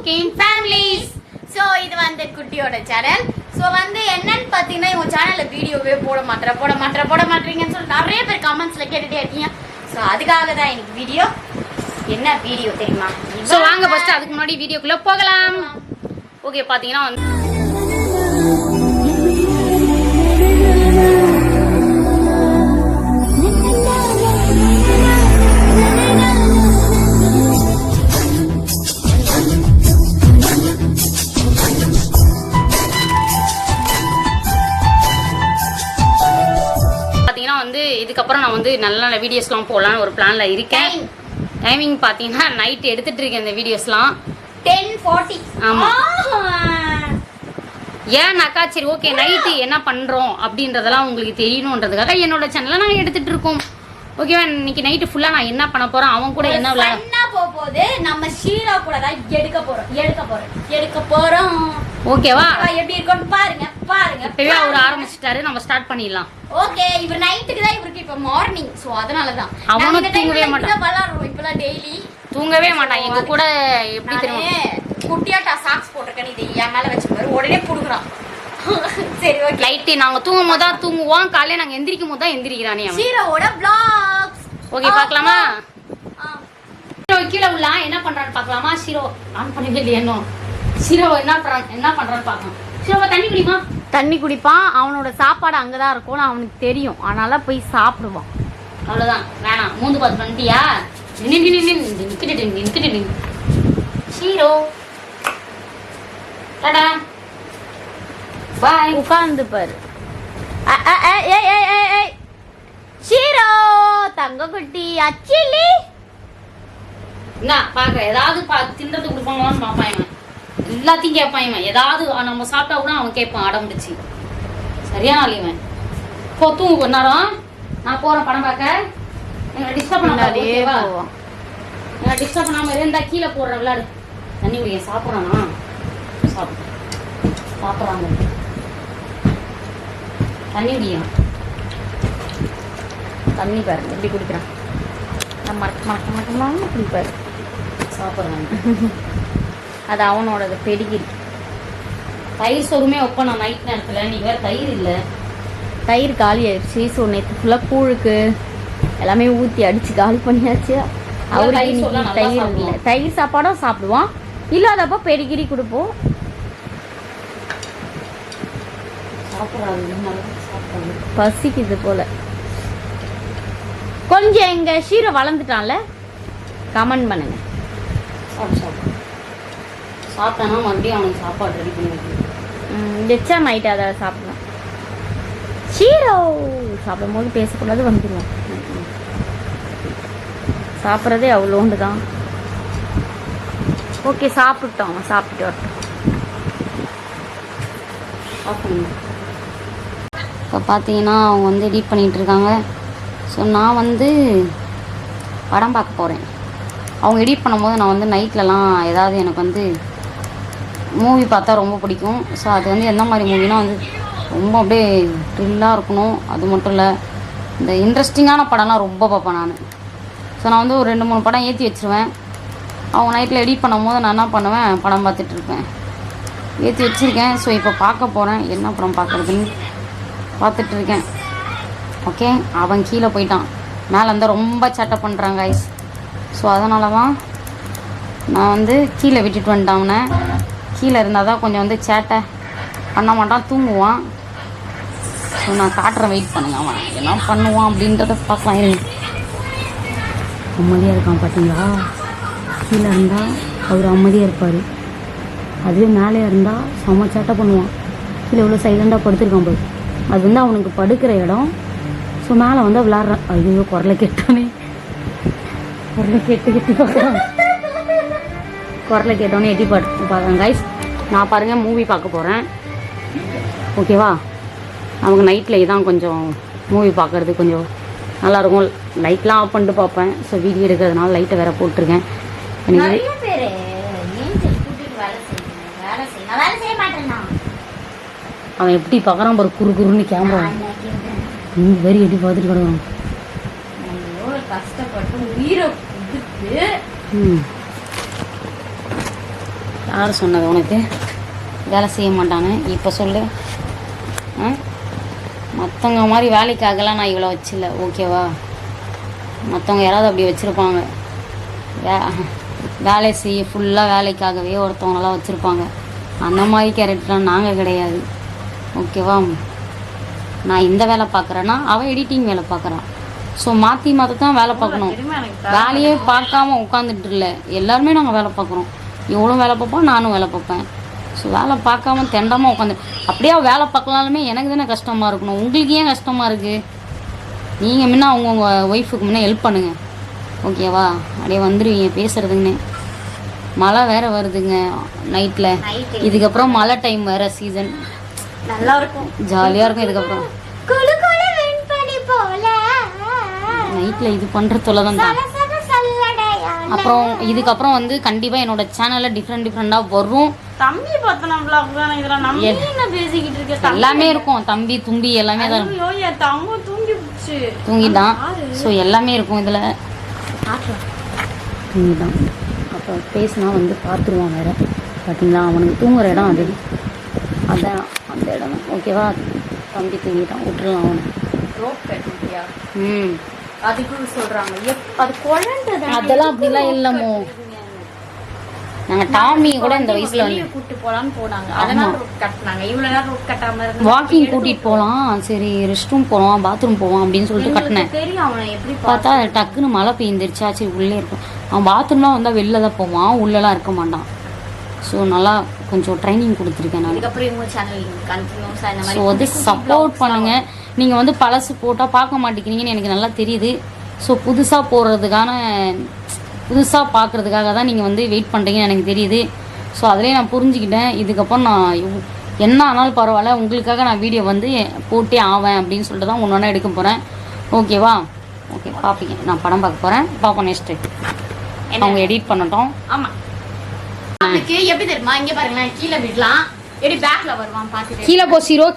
Cooking families. So இது வந்து குட்டியோட சேனல். ஸோ வந்து என்னன்னு பார்த்தீங்கன்னா இவங்க சேனலில் வீடியோவே போட மாட்டேறீங்கன்னு சொல்லி நிறைய பேர் கமெண்ட்ஸில் கேட்டுகிட்டே இருக்கீங்க. ஸோ அதுக்காக தான் எனக்கு வீடியோ. என்ன வீடியோ தெரியுமா? ஸோ வாங்க ஃபர்ஸ்ட் அதுக்கு முன்னாடி வீடியோக்குள்ளே போகலாம். ஓகே, பார்த்தீங்கன்னா வந்து இதுக்கப்புறம் நான் வந்து நல்ல நல்ல வீடியோஸ்லாம் போடலான்னு ஒரு பிளானில் இருக்கேன். டைமிங் பார்த்தீங்கன்னா நைட் எடுத்துகிட்டு இருக்கேன் இந்த வீடியோஸ்லாம் 10:40. ஆமாம், ஏன்னாக்கா சரி ஓகே நைட்டு என்ன பண்ணுறோம் அப்படின்றதெல்லாம் உங்களுக்கு தெரியணுன்றதுக்காக என்னோட சேனலில் நாங்கள் எடுத்துகிட்டு இருக்கோம். ஓகேவா, இன்னைக்கு நைட்டு ஃபுல்லாக நான் என்ன பண்ண போகிறேன், அவன் கூட என்ன போகுது, நம்ம ஷீரா கூட தான் எடுக்க போகிறோம். ஓகேவா, எப்படி இருக்கும்னு பாருங்க. இப்பவே அவர் ஆரம்பிச்சிட்டாரு, நம்ம ஸ்டார்ட் பண்ணிடலாம். ஓகே, இவர் நைட்டுக்கு தான், இவருக்கு இப்ப மார்னிங். சோ அதனால தான் அவனும் தூங்கவே மாட்டான். விளையாடுறோம் இப்பலாம் டெய்லி. தூங்கவே மாட்டான் எங்க கூட. எப்படி தெரியுமா, குட்டியாட்டா சாக்ஸ் போட்டிருக்கேன், இது என் மேல வச்சு பாரு, உடனே புடுங்குறான். சரி ஓகே, லைட் நாங்க தூங்கும் போது தான் தூங்குவோம், காலையில நாங்க எந்திரிக்கும் போது தான் எந்திரிக்கிறானே அவன். ஷீரோவோட vlogs. ஓகே, பார்க்கலாமா? கீழே உள்ள என்ன பண்றான்னு பார்க்கலாமா? ஷீரோ ஆன் பண்ணவே இல்லையா இன்னும்? ஷீரோ என்ன பண்றான்னு பார்க்கலாம். ஷீரோவா தண்ணி குடிமா. தண்ணி குடிப்பான். அவனோட சாப்பாடு அங்கதான் இருக்கும்னு அவனுக்கு தெரியும், அதனால போய் சாப்பிடுவான். அவ்வளவுதான், வேணாம் மூந்து பார்த்து பண்ணிட்டியா? ஷீரோ டாடா பாய். உட்கார்ந்து பாரு. ஷீரோ தங்க குட்டி அச்சிலி என்ன பாக்க, ஏதாவது தின்றதுக்கு கொடுப்பாங்களான்னு பார்ப்பான் இவன். எல்லாத்தையும் கேட்பான் இவன். ஏதாவது நம்ம சாப்பிட்டா கூட அவன் கேட்பான் அடம் பிடிச்சி. சரியான ஆள் இவன். போ தூங்கு கொஞ்ச நேரம், நான் போறேன் படம் பார்க்க. எங்களை டிஸ்டர்ப் பண்ணாதே. எங்களை டிஸ்டர்ப் பண்ணாம இருந்தா கீழே போடுறேன், விளையாடு. தண்ணி குடிக்க. சாப்பிட்றானா? சாப்பிட்றாங்க. தண்ணி குடியும். தண்ணி பாருங்க எப்படி குடிக்கிறான். மறக்க குடிப்பாரு. சாப்பிட்றாங்க. அது அவனோட பெடிகிரி. தயிர் சோறுமே வைப்பேன் நான் நைட் நேரத்தில். நீ வேறு தயிர் இல்லை. தயிர் காலி ஆயிடுச்சு. ஸோ நேற்று ஃபுல்லாக கூழுக்கு எல்லாமே ஊற்றி அடித்து காலி பண்ணியாச்சு. அவருக்கு இன்னைக்கு தயிர் இல்லை. தயிர் சாப்பாடும் சாப்பிடுவான், இல்லாதப்போ பெடிகிரி கொடுப்போம். பசிக்குது போல. கொஞ்சம் எங்க ஷீரோ வளர்ந்துட்டான்ல, கமெண்ட் பண்ணுங்க. சாப்பிட்டானா மறுபடியும் அவனுக்கு சாப்பாடு ரெடி பண்ணி வச்சா நைட்டு அதை சாப்பிடலாம். ஷீரோ சாப்பிடும் போது பேசக்கூடாது, வந்துடுவான். சாப்பிட்றதே அவ்வளோண்டு தான். ஓகே, சாப்பிட்டோம், சாப்பிட்டு வரட்டும். இப்போ பார்த்தீங்கன்னா அவங்க வந்து எடிட் பண்ணிகிட்டு இருக்காங்க. ஸோ நான் வந்து படம் பார்க்க போகிறேன். அவங்க எடிட் பண்ணும்போது நான் வந்து நைட்லலாம் ஏதாவது எனக்கு வந்து மூவி பார்த்தா ரொம்ப பிடிக்கும். ஸோ அது வந்து எந்த மாதிரி மூவினா வந்து ரொம்ப அப்படியே த்ரில்லாக இருக்கணும். அது மட்டும் இல்லை, இந்த இன்ட்ரெஸ்டிங்கான படம்லாம் ரொம்ப பார்ப்பேன் நான். ஸோ நான் வந்து ஒரு 2-3 படம் ஏற்றி வச்சுருவேன். அவங்க நைட்டில் எடிட் பண்ணும்போது நான் என்ன பண்ணுவேன், படம் பார்த்துட்ருப்பேன். ஏற்றி வச்சுருக்கேன். ஸோ இப்போ பார்க்க போகிறேன். என்ன படம் பார்க்குறதுன்னு பார்த்துட்ருக்கேன். ஓகே, அவன் கீழே போயிட்டான். மேலே இருந்தால் ரொம்ப சேட்டை பண்ணுறாங்க ஐஸ். ஸோ அதனால தான் நான் வந்து கீழே விட்டுட்டு வந்துட்டேன் அவனை. கீழே இருந்தால் தான் கொஞ்சம் வந்து சேட்டை பண்ண மாட்டான், தூங்குவான். ஸோ நான் காட்டுறேன், வெயிட் பண்ணுங்க. அவன் என்ன பண்ணுவான் அப்படின்றத பார்க்கலாம். அமைதியாக இருக்கான் பார்த்தீங்களா? கீழே இருந்தால் அவர் அமைதியாக இருப்பார். அதுவே மேலே இருந்தால் செம்ம சேட்டை பண்ணுவான். கீழே எவ்வளோ சைலண்டாக படுத்துருக்கான் போய். அது வந்து அவனுக்கு படுக்கிற இடம். ஸோ மேலே வந்து விளாட்றான். ஐயோ, குரலை கேட்டோன்னே பார்க்குறான். குரலை கேட்டோன்னே எட்டி பார்க்குறேன் கைஸ். நான் பாருங்கள் மூவி பார்க்க போகிறேன். ஓகேவா, நமக்கு நைட்டில் இதான் கொஞ்சம் மூவி பார்க்குறது கொஞ்சம் நல்லாயிருக்கும். லைட்லாம் ஆஃப் பண்ணிட்டு பார்ப்பேன். ஸோ வீடியோ எடுக்கிறதுனால லைட்டை வேறு போட்டிருக்கேன். எனக்கு அவன் எப்படி பார்க்குறான் பாரு, குறுன்னு கேமரா வெறி எட்டி பார்த்துட்டு கிடக்குறான். கஷ்டப்பட்டு உயிரை யார் சொன்னது உனக்கு வேலை செய்ய மாட்டானே? இப்போ சொல்லு. மற்றவங்க மாதிரி வேலைக்காகலாம் நான் இவ்வளோ வச்சில்ல, ஓகேவா? மற்றவங்க யாராவது அப்படி வச்சுருப்பாங்க. வேலை செய்ய ஃபுல்லாக வேலைக்காகவே ஒருத்தவங்களாம் வச்சுருப்பாங்க. அந்த மாதிரி கேரக்டர்லாம் நாங்கள் கிடையாது, ஓகேவா? நான் இந்த வேலை பார்க்குறேன்னா அவன் எடிட்டிங் வேலை பார்க்குறான். ஸோ மாற்றி மாற்றி தான் வேலை பார்க்கணும். வேலையே பார்க்காம உட்காந்துட்டு இல்லை, எல்லாருமே நாங்கள் வேலை பார்க்குறோம். இவளும் வேலை பார்ப்போம், நானும் வேலை பார்ப்பேன். ஸோ வேலை பார்க்காம தெண்டமாக உட்காந்து அப்படியே வேலை பார்க்கலாலுமே எனக்கு தானே கஷ்டமாக இருக்கணும். உங்களுக்கு ஏன் கஷ்டமாக இருக்குது? நீங்கள் முன்ன அவங்கவுங்க ஒய்ஃபுக்கு முன்னே ஹெல்ப் பண்ணுங்கள், ஓகேவா? அப்படியே வந்துடுவீங்க பேசுகிறதுங்கன்னு. மழை வேறு வருதுங்க நைட்டில். இதுக்கப்புறம் மழை டைம் வேறு சீசன், நல்லா இருக்கும், ஜாலியாக இருக்கும். இதுக்கப்புறம் நைட்டில் இது பண்ணுற தொலை தான். அப்புறம் இதுக்கப்புறம் வந்து கண்டிப்பாக என்னோட சேனலில் டிஃப்ரெண்ட்டாக வரும். தம்பி பத்தின vlog தான் இதெல்லாம். நம்ம என்ன பேசிக்கிட்டு இருக்க? எல்லாமே இருக்கும், தம்பி தும்பி எல்லாமே தான் இருக்கும். ஐயோ என் தம்பி தூங்கிட்டான். ஸோ எல்லாமே இருக்கும் இதில். தூங்கிட்டான். அப்போ பேசினா வந்து பார்த்துருவான் வேறு. பார்த்தீங்களா, அவனுக்கு தூங்குற இடம் அது, அதான் அந்த இடம் தான், ஓகேவா? தம்பி தூங்கிட்டான், விட்டுருலாம் அவனை. ரோப் கட்டியா? அதுக்கு சொல்கிறாங்க அது குழந்தை. அதெல்லாம் அப்படிலாம் இல்லைமோ. நாங்கள் டாமி கூட இந்த வயசில் வந்து கூப்பிட்டு போகலான்னு போனாங்க, அதெல்லாம் ரோப் கட்டினாங்க. இவ்வளோ நேரம் ரோப் கட்டாமல் இருந்து வாக்கிங் கூட்டிகிட்டு போகலாம், சரி ரெஸ்ட் ரூம் போகலாம், பாத்ரூம் போவான் அப்படின்னு சொல்லிட்டு கட்டினேன். தெரியும் அவனை எப்படி பார்த்தா டக்குன்னு மழை பெய்ந்துருச்சா, சரி உள்ளே இருக்கும். அவன் பாத்ரூம்லாம் வந்தால் வெளில தான் போவான், உள்ளெல்லாம் இருக்க மாட்டான். ஸோ நல்லா கொஞ்சம் ட்ரைனிங் கொடுத்துருக்கேன் நான். அதுக்கப்புறம் இவங்க சேனல் கண்டினியூஸாக இந்த மாதிரி ஸோ வந்து சப்போர்ட் பண்ணுங்கள். நீங்கள் வந்து பழசு போட்டால் பார்க்க மாட்டேங்கிறீங்கன்னு எனக்கு நல்லா தெரியுது. ஸோ புதுசாக பார்க்குறதுக்காக தான் நீங்கள் வந்து வெயிட் பண்ணுறீங்கன்னு எனக்கு தெரியுது. ஸோ அதிலே நான் புரிஞ்சுக்கிட்டேன். இதுக்கப்புறம் நான் என்ன ஆனாலும் பரவாயில்ல, உங்களுக்காக நான் வீடியோ வந்து போட்டே ஆவேன் அப்படின்னு சொல்லிட்டு தான் ஒன்று எடுக்க போகிறேன், ஓகேவா? ஓகே, பார்ப்பீங்க. நான் படம் பார்க்க போகிறேன், பார்ப்போம் நெக்ஸ்ட்டு. அவங்க எடிட் பண்ணட்டும். ஆமாம், அதுக்கு எப்படி தெரியுமா? இங்கே பாருங்களேன், கீழே விடலாம், எப்படி பேக்கில் வருவான் பார்த்துட்டு. கீழே போ சீரோ,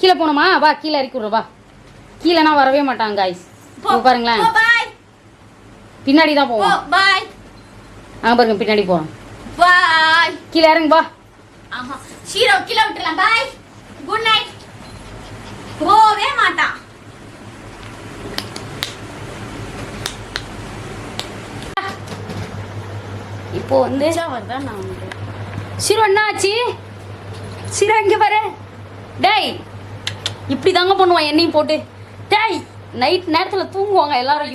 கீழே போகணுமா? வா கீழே இறக்கி விட்றவா. கீழேனா வரவே மாட்டாங்க காய்ஸ். பாருங்களேன், பின்னாடி தான் போவோம். பாய். அங்கே பாருங்க, பின்னாடி போகிறோம். பாய். கீழே இறங்கு வா. ஆமா, ஷீரோ கீழே விட்டுறலாம். பாய், குட் நைட். போவே மாட்டான். இப்போ வந்து நான் ஷீரோ என்ன ஆச்சு? ஷீரோ இங்கே பாரு. டேய், இப்படி தாங்க பண்ணுவான் என்னையும் போட்டு. டேய், நைட் நேரத்தில் தூங்குவாங்க எல்லாரும்.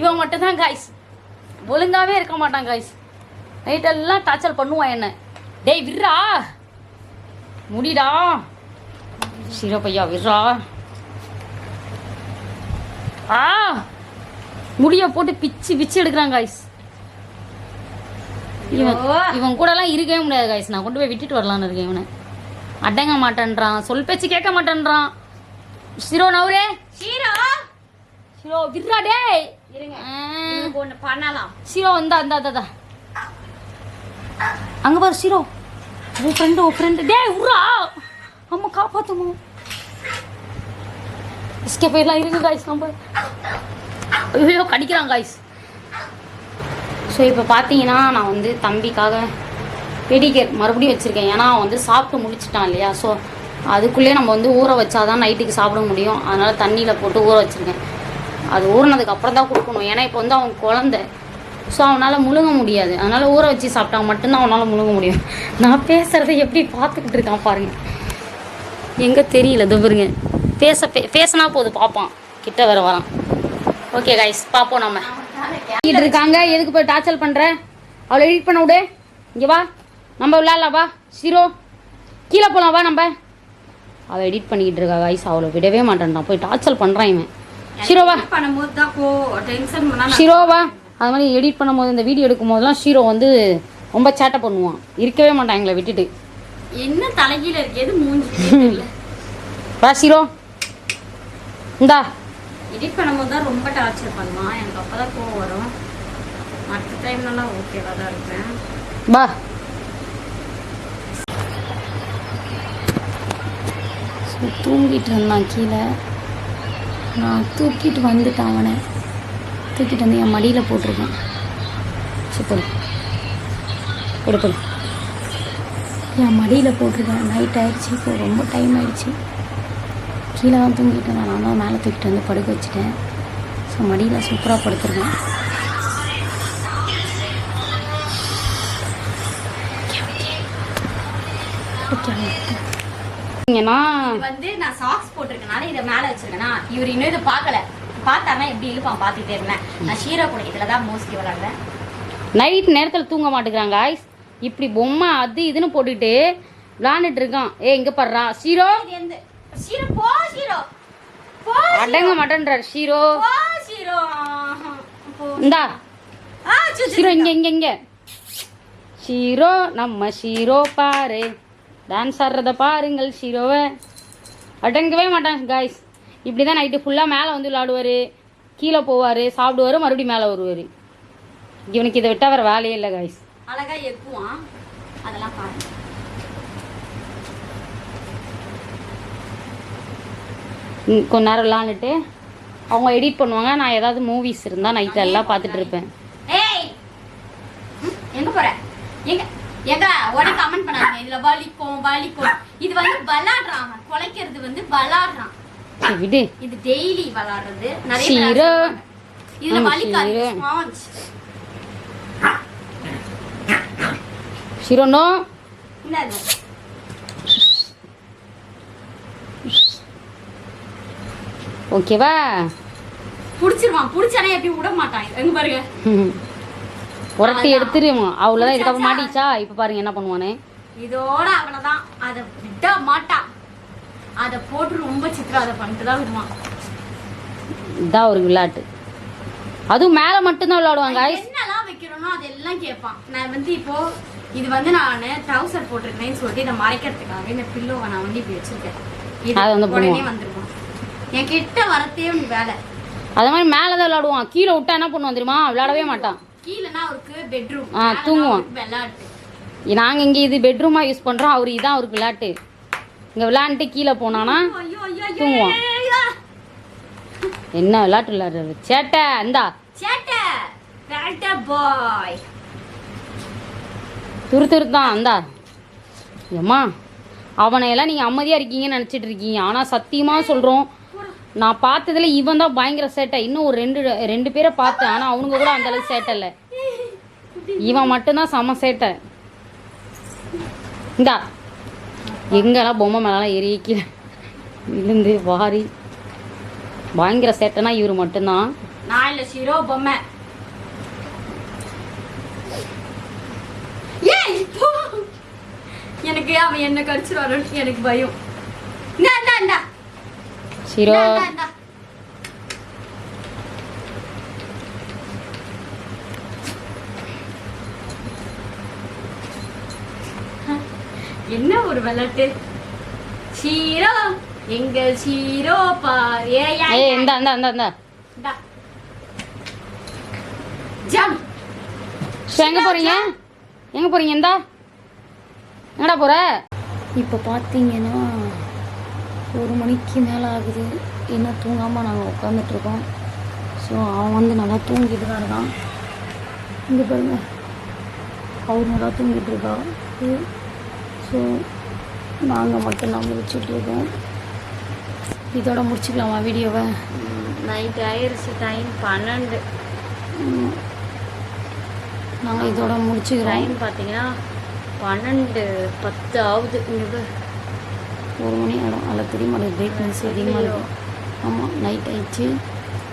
இவன் மட்டும் தான் காய்ஸ் ஒழுங்காவே இருக்க மாட்டான் காய்ஸ். நைட்டெல்லாம் டார்ச்சர் பண்ணுவான் என்ன. டேய் விட்றா, முடிடா ஷீரோ பையா, விட்றா. முடிய போட்டு பிச்சு எடுக்கிறான் காய்ஸ். இவன் கூடலாம் இருக்கவே முடியாது காய்ஸ். நான் கொண்டு போய் விட்டுட்டு வரலான்னு இருக்கேன். இவனை அடங்க மாட்டேன்றான், சொல் பேச்சு கேட்க மாட்டேன்றான். ஷீரோ நவுரே, ஷீரோ விட்றா. டேய் இருங்க, ஒன்று பண்ணலாம். ஷீரோ அந்த அங்கே பாரு ஷீரோ, உன் ஃப்ரெண்டு. டேய் விட்றா, அம்மா காப்பாற்றுமோ. எஸ்கே போயிடலாம். இருக்கு காய்ஸ், நம்ம ஐயோ கடிக்கிறான் காய்ஸ். ஸோ இப்போ பார்த்தீங்கன்னா நான் வந்து தம்பிக்காக பெடிகேர் மறுபடியும் வச்சுருக்கேன். ஏன்னா அவன் வந்து சாப்பிட்டு முடிச்சிட்டான் இல்லையா. ஸோ அதுக்குள்ளேயே நம்ம வந்து ஊற வச்சாதான் நைட்டுக்கு சாப்பிட முடியும். அதனால் தண்ணியில் போட்டு ஊற வச்சுருக்கேன். அது ஊறினதுக்கு அப்புறம் தான் கொடுக்கணும். ஏன்னா இப்போ வந்து அவன் குழந்தை, ஸோ அவனால் முழுங்க முடியாது. அதனால் ஊற வச்சு சாப்பிட்டா மட்டும்தான் அவனால் முழுங்க முடியும். நான் பேசுகிறத எப்படி பார்த்துக்கிட்டு இருக்கான் பாருங்கள். எங்கே தெரியல, துபருங்க. பேசினா போதும் பார்ப்பான், கிட்ட வேற வரான். ஓகே கைஸ், பார்ப்போம். நம்ம இருக்காங்க, எதுக்கு போய் டார்ச்சர் பண்ணுற? அவளை எடிட் பண்ண விடு. இங்கே வா, நம்ம விளையாடலாம். வா ஷீரோ, கீழே போகலாம். வா, நம்ம அவள் எடிட் பண்ணிக்கிட்டு இருக்கா கைஸ். அவளை விடவே மாட்டேன்டான், போய் டார்ச்சர் பண்ணுறான் இவன். ஷீரோவா, ஷீரோவா. அது மாதிரி எடிட் பண்ணும்போது, இந்த வீடியோ எடுக்கும் போதெல்லாம் ஷீரோ வந்து ரொம்ப சேட்டை பண்ணுவான், இருக்கவே மாட்டான் எங்களை விட்டுட்டு. என்ன தலைகீழ இருக்கு, மூஞ்சி. வா ஷீரோ, இந்தா. எடிட் பண்ணும்போது தான் ரொம்ப டார்ச்சர் பண்ணுவான். எனக்கு அப்போ தான் கோவம் வரும். மற்ற டைம்லலாம் ஓகேவாக தான் இருப்பேன். வா. தூங்கிட்டு இருந்தான் கீழே. நான் தூக்கிட்டு வந்துட்டேன் அவனை. தூக்கிட்டு வந்து என் மடியில் போட்டிருக்கேன். சூப்பர். கொடுத்து என் மடியில் போட்டிருக்கேன். நைட் ஆயிடுச்சு, இப்போ ரொம்ப டைம் ஆயிடுச்சு. கீழே தான் தூங்கிட்டேன். நான் தான் மேலே தூக்கிட்டு வந்து படுக்க வச்சுட்டேன். ஸோ மடியில் சூப்பராக படுத்துருக்கேன். வந்து நான் சாக்ஸ் போட்டிருக்கனால இதை மேல வச்சிருக்கேன்னா இவர் இன்னும் இதை பார்க்கல. பார்த்தானா எப்படி இழுப்பான் பார்த்துட்டே இருந்தேன். நான் ஷீரோ கூட இதில் தான் மோஸ்ட்லி விளாடுறேன். நைட் நேரத்தில் தூங்க மாட்டேங்கிறாங்க காய்ஸ். இப்படி பொம்மை அது இதுன்னு போட்டுட்டு விளாண்டுட்டு இருக்கான். இங்கே பாடுறா ஷீரோ. ஷீரோ போ, ஷீரோ போ, அடங்க மாட்டேன்றார் ஷீரோ. ஷீரோ இந்தா ஷீரோ இங்கே இங்கே இங்கே ஷீரோ. நம்ம ஷீரோ பாரு, டான்ஸ் ஆடுறத பாருங்கள் ஷீரோவை. அடங்கவே மாட்டான் காய்ஸ். இப்படி தான் நைட்டு ஃபுல்லாக மேலே வந்து விளாடுவார், கீழே போவார், சாப்பிடுவார், மறுபடியும் மேலே வருவார். இவனுக்கு இதை விட்டால் வேறு வேலையே இல்லை காய்ஸ். அழகா எக்குவான், அதெல்லாம் பாருங்க. கொஞ்ச நேரம் விளாண்டுட்டு அவங்க எடிட் பண்ணுவாங்க. நான் ஏதாவது மூவிஸ் இருந்தால் நைட்டு எல்லாம் பார்த்துட்டு இருப்பேன். ஏய் எங்க போற? எங்க எங்க உடனே கமெண்ட் பண்ணாங்க இதுல வலிக்கும் வலிக்கும். இது வந்து விளாடுறான், குலைக்கிறது வந்து விளாடுறான். விடு, இது டெய்லி விளாடுறது. நிறைய இதுல வலிக்காது. ஸ்பாஞ்ச் ஷீரோ நோ. என்னது ஓகேவா? புடிச்சிருவான். புடிச்சானே எப்படி விட மாட்டான். எங்க பாருங்க, உரட்டி எடுத்துருவான். அவ்வளோதான். இதுக்கப்புறம் மாட்டிச்சா இப்போ பாருங்க என்ன பண்ணுவானே. இதோட அவ்வளோதான். அதை விட மாட்டான். அதை போட்டு ரொம்ப சித்திராதை பண்ணிட்டு தான் விடுவான். இதான் ஒரு விளையாட்டு. அதுவும் மேலே மட்டும்தான் விளையாடுவாங்க. என்னெல்லாம் வைக்கிறோனோ அதெல்லாம் கேட்பான். நான் வந்து இப்போ இது வந்து நான் ட்ரௌசர் போட்டிருக்கேன்னு சொல்லிட்டு இதை மறைக்கிறதுக்காக இந்த பில்லோவை நான் வந்து இப்படி வச்சிருக்கேன். இது உடனே வந்துருவான். என் கிட்ட வரத்தே உனக்கு வேலை. அது மாதிரி மேலே தான் விளையாடுவான். கீழே விட்டா என்ன பண்ணுவான் தெரியுமா? விளையாடவே மாட்டான். கீழேனா அவருக்கு பெட்ரூம். தூங்குவான். விளையாட்டு. நாங்கள் இங்கே இது பெட்ரூமாக யூஸ் பண்ணுறோம். அவர் இதான் அவருக்கு விளையாட்டு. இங்கே விளையாண்டுட்டு கீழே போனானா தூங்குவான். என்ன விளையாட்டு விளையாடுறது? சேட்டை இந்தா சேட்டை சேட்டை பாய் துருத்தான் இந்தா. ஏம்மா அவனையெல்லாம் நீங்கள் அமைதியாக இருக்கீங்கன்னு நினச்சிட்டு இருக்கீங்க. ஆனால் சத்தியமாக சொல்கிறோம், நான் பார்த்ததுல இவன் தான் பயங்கர சேட்டை. இன்னும் ஒரு ரெண்டு பேரை பார்த்தேன். ஆனால் அவனுங்க கூட அந்தளவுக்கு சேட்டை இல்லை. இவன் மட்டும்தான் செம சேட்டை. இந்தா எங்கெல்லாம் பொம்மை மேலாம் எரிக்கல விழுந்து வாரி பயங்கர சேட்டைனா இவர் மட்டும்தான். நான் இல்லை ஷீரோ பொம்மை. எனக்கு அவன் என்ன கடிச்சிருவாரு எனக்கு பயம். ஷீரோ என்ன ஒரு விளையாட்டு. ஷீரோ எங்கள் ஷீரோ பாரு. இந்த இந்த இந்த இந்த ஜம். எங்க போறீங்க? எங்க போறீங்க? இந்தா எங்கடா போற? இப்போ பார்த்தீங்கன்னா 1 மணிக்கு மேலே ஆகுது. இன்னும் தூங்காமல் நாங்கள் உட்காந்துட்ருக்கோம். ஸோ அவன் வந்து நல்லா தூங்கிட்டு தான் இருக்கான். இங்கே பாருங்க, அவர் நல்லா தூங்கிட்டு இருக்கா. ஸோ நாங்கள் மட்டும் நான் முடிச்சுட்ருக்கோம். இதோட முடிச்சுக்கலாமா வீடியோவை? நைட் ஆயிடுச்சு, டைம் 12. நாங்கள் இதோட முடிச்சுக்கிறோம். டைம் பார்த்தீங்கன்னா 12:10 ஆகுது. இங்கே 1 மணி ஆகிடும். அதில் தெரியுமா பிரைட்னஸ் அதிகமாக இருக்கும். ஆமாம், நைட் ஆயிடுச்சு.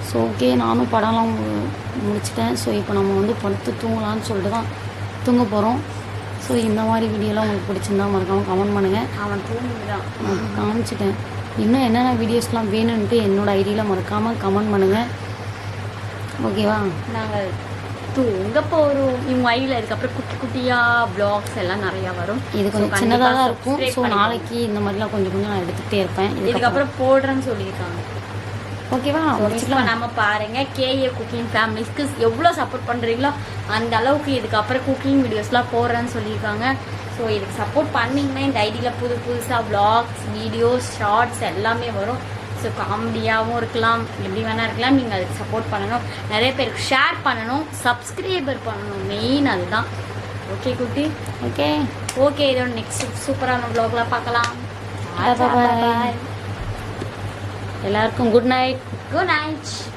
ஸோ ஓகே, நானும் படம்லாம் முடிச்சிட்டேன். ஸோ இப்போ நம்ம வந்து படுத்து தூங்கலான்னு சொல்லிட்டு தான் தூங்க போகிறோம். ஸோ இந்த மாதிரி வீடியோலாம் உங்களுக்கு பிடிச்சிருந்தா மறக்காமல் கமெண்ட் பண்ணுங்கள். அவன் தூங்குதான் காமிச்சிட்டேன். இன்னும் என்னென்ன வீடியோஸ்லாம் வேணும்ன்ட்டு என்னோடய ஐடியில் மறக்காமல் கமெண்ட் பண்ணுங்கள். ஓகேவா? நாங்கள் தூங்க போகிறோம். இவங்க ஐடியில் இதுக்கப்புறம் குட்டி குட்டியாக ப்ளாக்ஸ் எல்லாம் நிறையா வரும். இது கொஞ்சம் சின்னதாக தான் இருக்கும். ஸோ நாளைக்கு இந்த மாதிரிலாம் கொஞ்சம் கொஞ்சம் நான் எடுத்துகிட்டே இருப்பேன். இதுக்கப்புறம் போடுறேன்னு சொல்லியிருக்காங்க. ஓகேவா? நம்ம பாருங்க, கேஏ குக்கிங் ஃபேமிலிஸ்க்கு எவ்வளோ சப்போர்ட் பண்ணுறீங்களோ அந்த அளவுக்கு இதுக்கப்புறம் குக்கிங் வீடியோஸ்லாம் போடுறேன்னு சொல்லியிருக்காங்க. ஸோ இதுக்கு சப்போர்ட் பண்ணிங்கன்னா இந்த ஐடியில் புதுசாக வ்ளாக்ஸ், வீடியோஸ், ஷார்ட்ஸ் எல்லாமே வரும். ஸோ காமெடியாகவும் இருக்கலாம், எப்படி வேணால் இருக்கலாம். நீங்கள் அதுக்கு சப்போர்ட் பண்ணணும், நிறைய பேருக்கு ஷேர் பண்ணணும், சப்ஸ்கிரைபர் பண்ணணும். மெயின் அதுதான். ஓகே குட்டி. ஓகே ஓகே, இதோட நெக்ஸ்ட் சூப்பரான vlogல பார்க்கலாம். Bye. எல்லாருக்கும் குட் நைட். Good night.